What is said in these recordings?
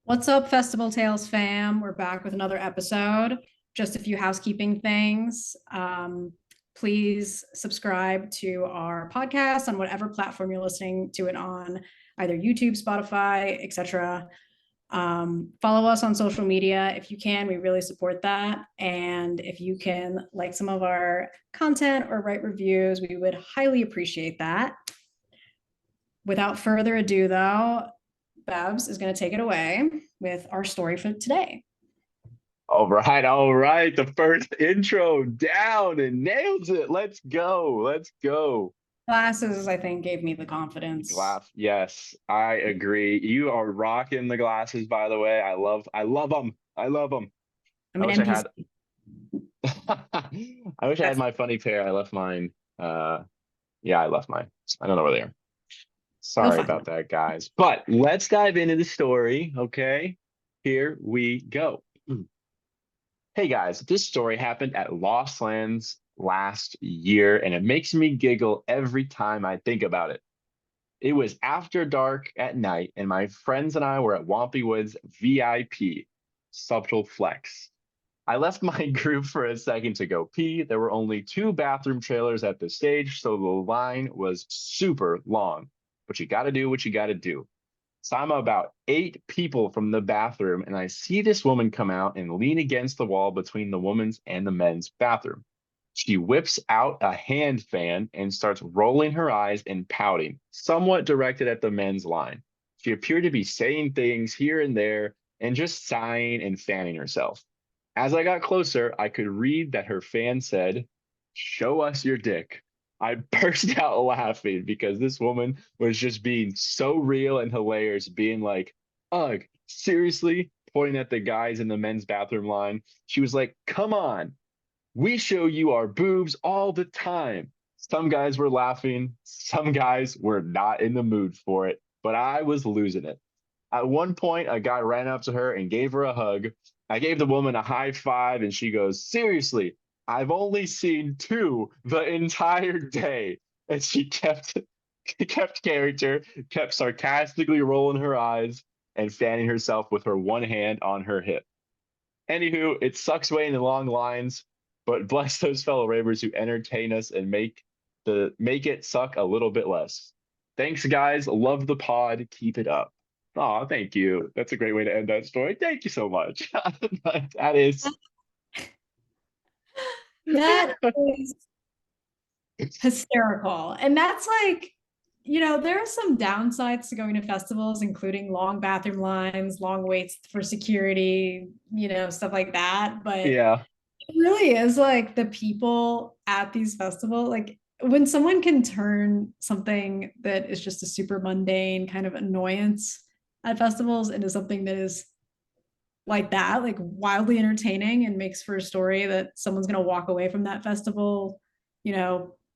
What's up, Festival Tales fam? We're back with another episode. Just a few housekeeping things. Please subscribe to our podcast on whatever platform you're listening to it on, either YouTube, Spotify, etc. Follow us on social media if you can. We really support that. And if you can like some of our content or write reviews, we would highly appreciate that. Without further ado, though, Babs is going to take it away with our story for today. All right, all right. The first intro down and nails it. Let's go. Let's go. Glasses, I think, gave me the confidence. Glass. Yes, I agree. You are rocking the glasses, by the way. I love them. I love them. I'm I an wish I NPC. had I wish I had That's my funny pair. I left mine. Yeah, I left mine. I don't know where they are. You'll Sorry find about them. that, guys. But let's dive into the story, okay? Here we go. Hey guys, this story happened at Lost Lands last year, and it makes me giggle every time I think about it. It was after dark at night, and my friends and I were at Wampy Woods VIP, subtle flex. I left my group for a second to go pee. There were only two bathroom trailers at the stage, so the line was super long. But you got to do what you got to do. So I'm about eight people from the bathroom, and I see this woman come out and lean against the wall between the woman's and the men's bathroom. She whips out a hand fan and starts rolling her eyes and pouting, somewhat directed at the men's line. She appeared to be saying things here and there and just sighing and fanning herself. As I got closer, I could read that her fan said, "Show us your dick." I burst out laughing because this woman was just being so real and hilarious, being like, "Ugh, seriously?" Pointing at the guys in the men's bathroom line. She was like, "Come on, we show you our boobs all the time." Some guys were laughing, some guys were not in the mood for it, but I was losing it. At one point, a guy ran up to her and gave her a hug. I gave the woman a high five, and she goes, "Seriously, I've only seen two the entire day." And she kept character, kept sarcastically rolling her eyes and fanning herself with her one hand on her hip. Anywho, it sucks waiting in long lines, but bless those fellow ravers who entertain us and make it suck a little bit less. Thanks, guys. Love the pod. Keep it up. Oh, thank you. That's a great way to end that story. Thank you so much. That is That is hysterical. And that's like, there are some downsides to going to festivals, including long bathroom lines, long waits for security, stuff like that. But yeah, it really is like the people at these festivals, like when someone can turn something that is just a super mundane kind of annoyance at festivals into something that is like that, like wildly entertaining and makes for a story that someone's going to walk away from that festival,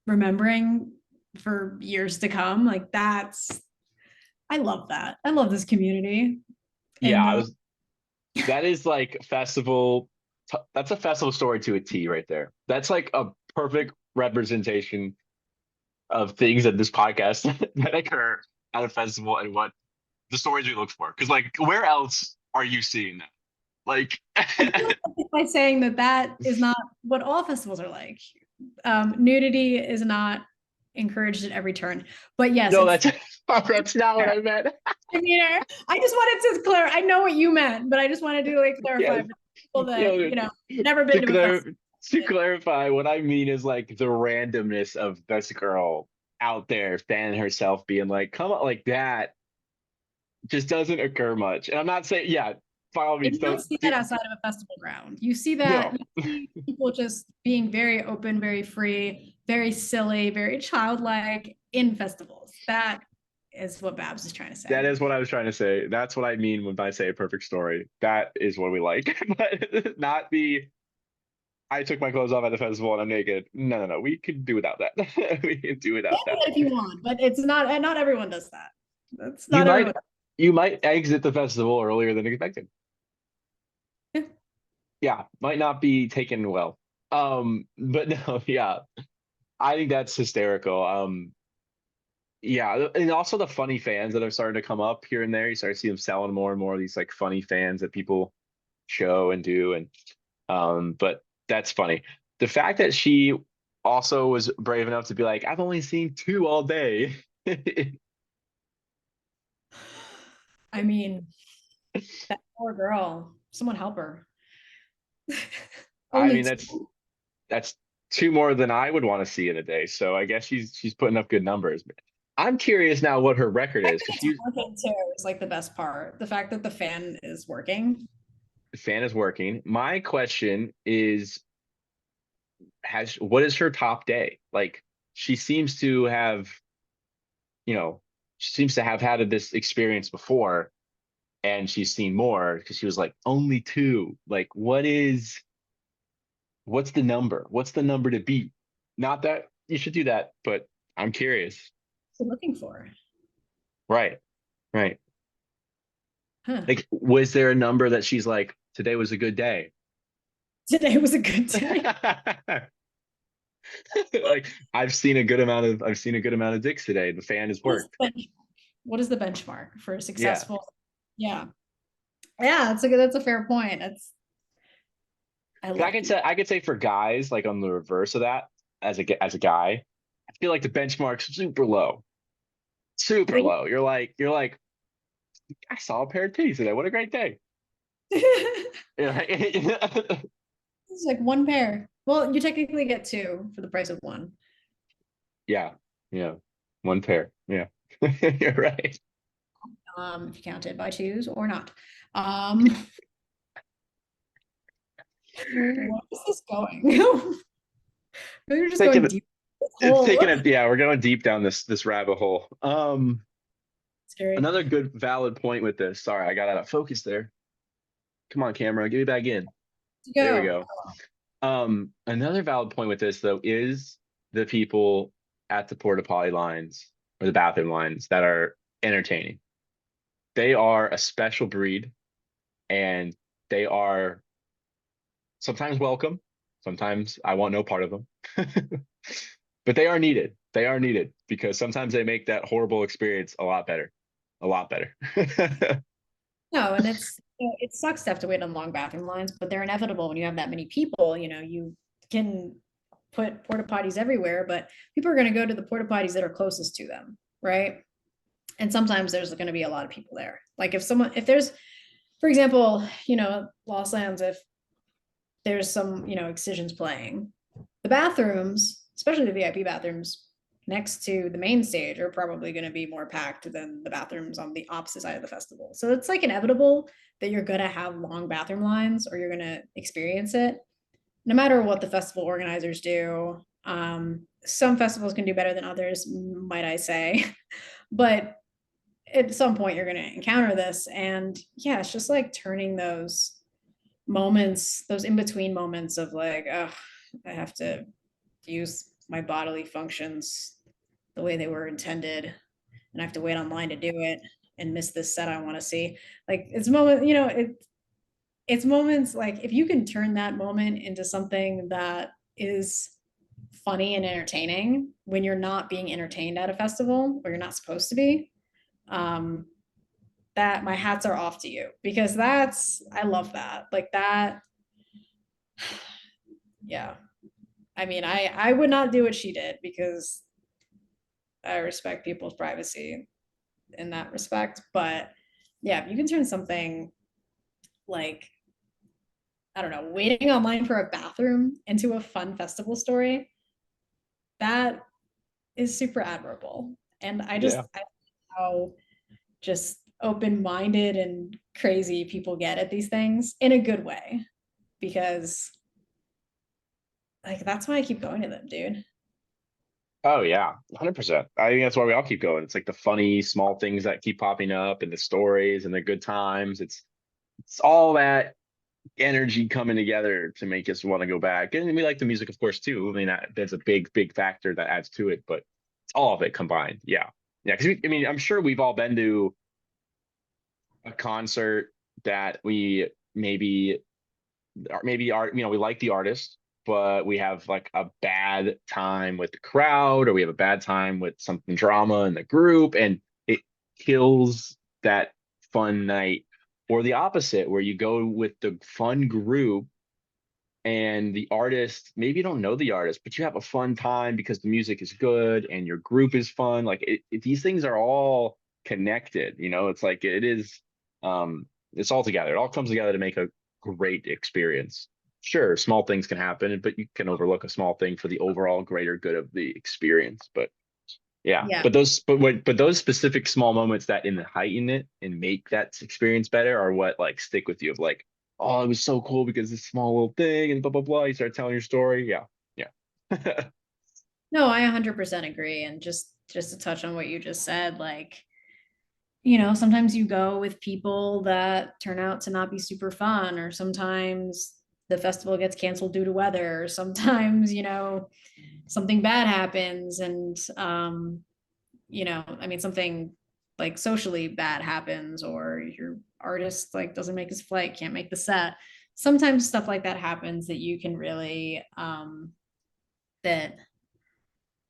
remembering for years to come. Like I love that. I love this community. yeah. And That is like that's a festival story to a T right there. That's like a perfect representation of things in this podcast that occur at a festival and what the stories we look for. Because like, where else are you seeing that? Like, I feel like by saying that that is not what all festivals are like. Nudity is not encouraged at every turn. But yes, no, it's that's that's not what I meant. I just wanted to clear. I know what you meant, but I just wanted to like clarify Yes, for people you that know, never to been to a clar festival. to clarify, what I mean is like the randomness of this girl out there fanning herself, being like, "Come on," like that just doesn't occur much. And I'm not saying, yeah, by all And means, you don't don't see do that outside of a festival ground. You see that no. you see people just being very open, very free, very silly, very childlike in festivals. That is what Babs is trying to That say. is what I was trying to say. That's what I mean when I say a perfect story. That is what we like, but not the "I took my clothes off at the festival and I'm naked." No, no, no. We could do without that. We can do Yeah, without that. if you want, but it's not, and not everyone does that. That's You not everyone. might you might exit the festival earlier than expected. Yeah. Yeah, might not be taken well. But no, yeah, I think that's hysterical. Yeah, and also the funny fans that are starting to come up here and there. You start to see them selling more and more of these like funny fans that people show and do, and but that's funny. The fact that she also was brave enough to be like, I've only seen two all day. I mean, that poor girl. Someone help her. I Only mean, that's two more than I would want to see in a day. So I guess she's putting up good numbers. I'm curious now what her record is because it's working too is like the best part. The fact that the fan is working. the fan is working. My question is, has what is her top day? Like she seems to have, you know, she seems to have had this experience before and she's seen more because she was like only two. Like what's the number? What's the number to beat? Not that you should do that, but I'm curious. What looking for? Right, right. Huh. Like, was there a number that she's like, today was a good day? Today was a good day. Like, I've seen a good amount of dicks today. The fan has What is worked. the benchmark? What is the benchmark for a Yeah. successful? Yeah. Yeah, that's a fair point. That's I 'Cause love people. I could say for guys, like on the reverse of that, as a guy, I feel like the benchmark's super low. Super low. You're like, I saw a pair of titties today. What a great day. You're like, It's like one pair. Well, you technically get two for the price of one. yeah, yeah. One pair. Yeah. You're right. If you count it by twos or not. Um, where is this going? We're just going Taking deep. This hole. taking it, yeah, we're going deep down this rabbit hole. Scary. Another good valid point with this. Sorry, I got out of focus there. Come on, camera, get me back in. To There we go. go. Another valid point with this though is the people at the porta potty lines or the bathroom lines that are entertaining. They are a special breed and they are sometimes welcome. Sometimes I want no part of them. But they are needed. They are needed because sometimes they make that horrible experience a lot better. A lot better. No, and it sucks to have to wait on long bathroom lines, but they're inevitable when you have that many people. You can put porta potties everywhere, but people are going to go to the porta potties that are closest to them, right? And sometimes there's going to be a lot of people there. Like if there's, for example, Lost Lands, if there's some, excisions playing, the bathrooms, especially the VIP bathrooms next to the main stage, are probably going to be more packed than the bathrooms on the opposite side of the festival. So it's like inevitable that you're going to have long bathroom lines or you're going to experience it no matter what the festival organizers do. Some festivals can do better than others, might I say. But at some point, you're going to encounter this. And yeah, it's just like turning those moments, those in between moments of like, oh, I have to use my bodily functions the way they were intended, and I have to wait online to do it and miss this set I want to see. Like it's moments like if you can turn that moment into something that is funny and entertaining when you're not being entertained at a festival or you're not supposed to be, um, that my hats are off to you because I love that. Like that, yeah. I mean, I would not do what she did because I respect people's privacy in that respect. But yeah, if you can turn something like, I don't know, waiting online for a bathroom into a fun festival story, that is super admirable. And Yeah. I how just open-minded and crazy people get at these things in a good way because like that's why I keep going to them, dude. Oh yeah, 100%. I think that's why we all keep going. It's like the funny small things that keep popping up and the stories and the good times. It's all that energy coming together to make us want to go back. And we like the music, of course, too. I mean, that's a big factor that adds to it, but it's all of it combined. Yeah. Yeah. Because I mean, I'm sure we've all been to a concert that we maybe are, we like the artist, but we have like a bad time with the crowd, or we have a bad time with something drama in the group, and it kills that fun night. Or the opposite, where you go with the fun group and the artist, maybe you don't know the artist, but you have a fun time because the music is good and your group is fun. Like these things are all connected, it's like it's all together. It all comes together to make a great experience. Sure, small things can happen, but you can overlook a small thing for the overall greater good of the experience. But yeah, Yeah. but those specific small moments that heighten it and make that experience better are what like stick with you, of like, oh, it was so cool because this small little thing and blah blah blah. You start telling your story. Yeah. Yeah. No, I 100% agree. And just to touch on what you just said, like, sometimes you go with people that turn out to not be super fun, or sometimes the festival gets canceled due to weather, or sometimes, something bad happens. And I mean, something like socially bad happens, or your artist like doesn't make his flight, can't make the set. Sometimes stuff like that happens that you can really that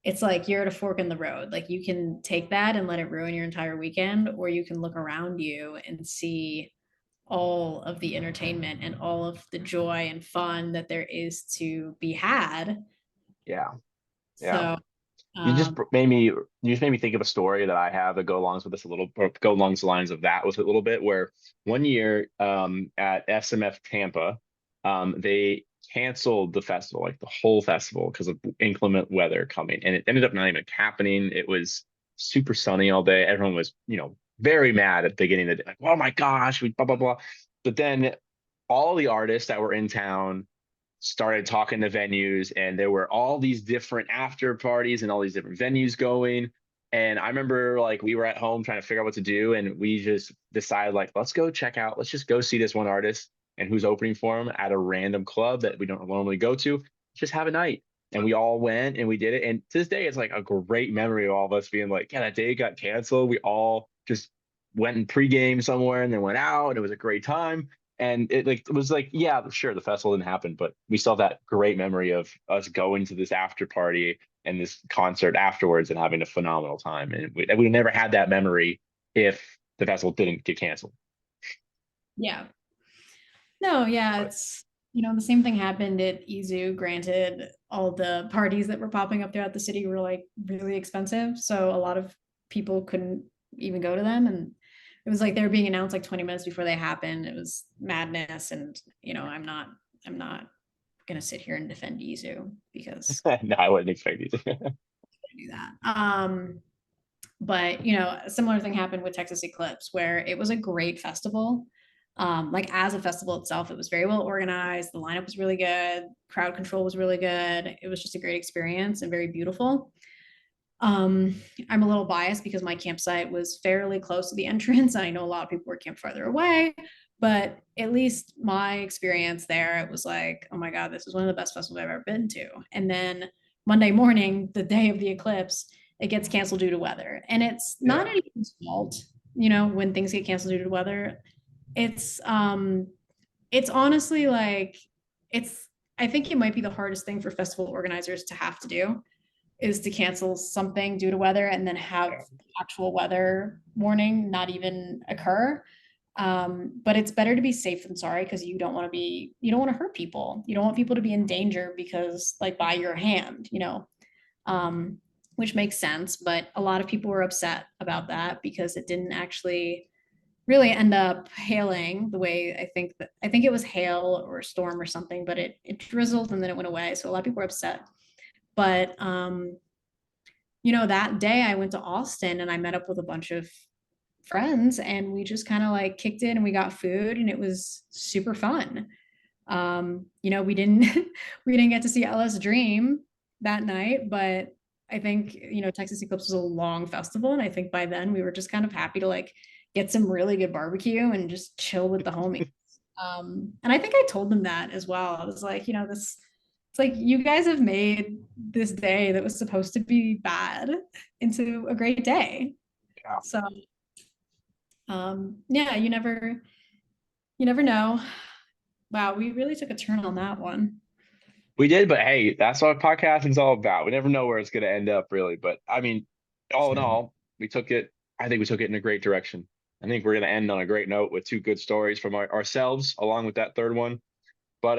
it's like you're at a fork in the road. Like you can take that and let it ruin your entire weekend, or you can look around you and see all of the entertainment and all of the joy and fun that there is to be had. Yeah. Yeah. So, You just made me think of a story that I have that go along with this a little, or go along the lines of that with it a little bit. Where one year at SMF Tampa, they canceled the festival, like the whole festival, because of inclement weather coming, and it ended up not even happening. It was super sunny all day. Everyone was, very mad at the beginning of the day, like, oh my gosh, we blah blah blah. But then all the artists that were in town started talking to venues, and there were all these different after parties and all these different venues going. And I remember like we were at home trying to figure out what to do, and we just decided like, let's just go see this one artist and who's opening for him at a random club that we don't normally go to. Just have a night. And we all went and we did it. And to this day, it's like a great memory of all of us being like, yeah, that day got canceled. We all just went and pregame somewhere and then went out, and it was a great time. And it was like, yeah, sure, the festival didn't happen, but we still have that great memory of us going to this after party and this concert afterwards and having a phenomenal time. And we never had that memory if the festival didn't get canceled. yeah. No, yeah, But it's the same thing happened at Izu. Granted, all the parties that were popping up throughout the city were like really expensive, so a lot of people couldn't even go to them, and it was like they were being announced like 20 minutes before they happened. It was madness, and I'm not gonna sit here and defend Izu because no, I wouldn't expect you to. I do that. But a similar thing happened with Texas Eclipse, where it was a great festival. Like as a festival itself, it was very well organized. The lineup was really good. Crowd control was really good. It was just a great experience and very beautiful. Um, I'm a little biased because my campsite was fairly close to the entrance. I know a lot of people were camped farther away, but at least my experience there, it was like, oh my God, this is one of the best festivals I've ever been to. And then Monday morning, the day of the eclipse, it gets canceled due to weather. And it's not Yeah. anyone's fault, when things get canceled due to weather. It's it's honestly like it's I think it might be the hardest thing for festival organizers to have to do, is to cancel something due to weather and then have actual weather warning not even occur. But it's better to be safe than sorry, because you don't want to hurt people. You don't want people to be in danger because like by your hand, um, which makes sense. But a lot of people were upset about that because it didn't actually really end up hailing the way I think it was hail or storm or something, but it drizzled and then it went away. So a lot of people were upset. But that day I went to Austin and I met up with a bunch of friends, and we just kind of like kicked it and we got food, and it was super fun. We didn't we didn't get to see LS Dream that night, but I think, Texas Eclipse was a long festival, and I think by then we were just kind of happy to like get some really good barbecue and just chill with the homies. And I think I told them that as well. I was like, this it's like you guys have made this day that was supposed to be bad into a great day. Yeah. So yeah, you never know. Wow, we really took a turn on that one. We did, but hey, that's what podcasting's all about. We never know where it's going to end up, really. But I mean, all in True. all, we took it. I think we took it in a great direction. I think we're going to end on a great note with two good stories from ourselves, along with that third one. But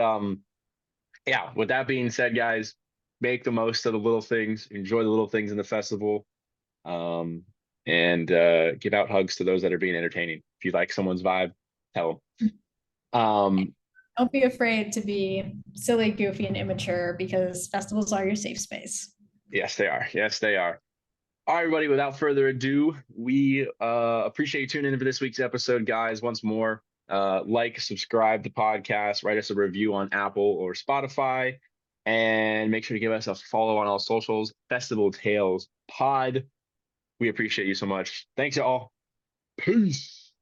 yeah. With that being said, guys, make the most of the little things. Enjoy the little things in the festival, um, and give out hugs to those that are being entertaining. If you like someone's vibe, tell them. Don't be afraid to be silly, goofy, and immature because festivals are your safe space. Yes, they are. Yes, they are. All right, everybody, without further ado, we appreciate you tuning in for this week's episode, guys. Once more, like, subscribe to the podcast, write us a review on Apple or Spotify, and make sure to give us a follow on all socials, Festival Tales Pod. We appreciate you so much. Thanks, y'all. Peace.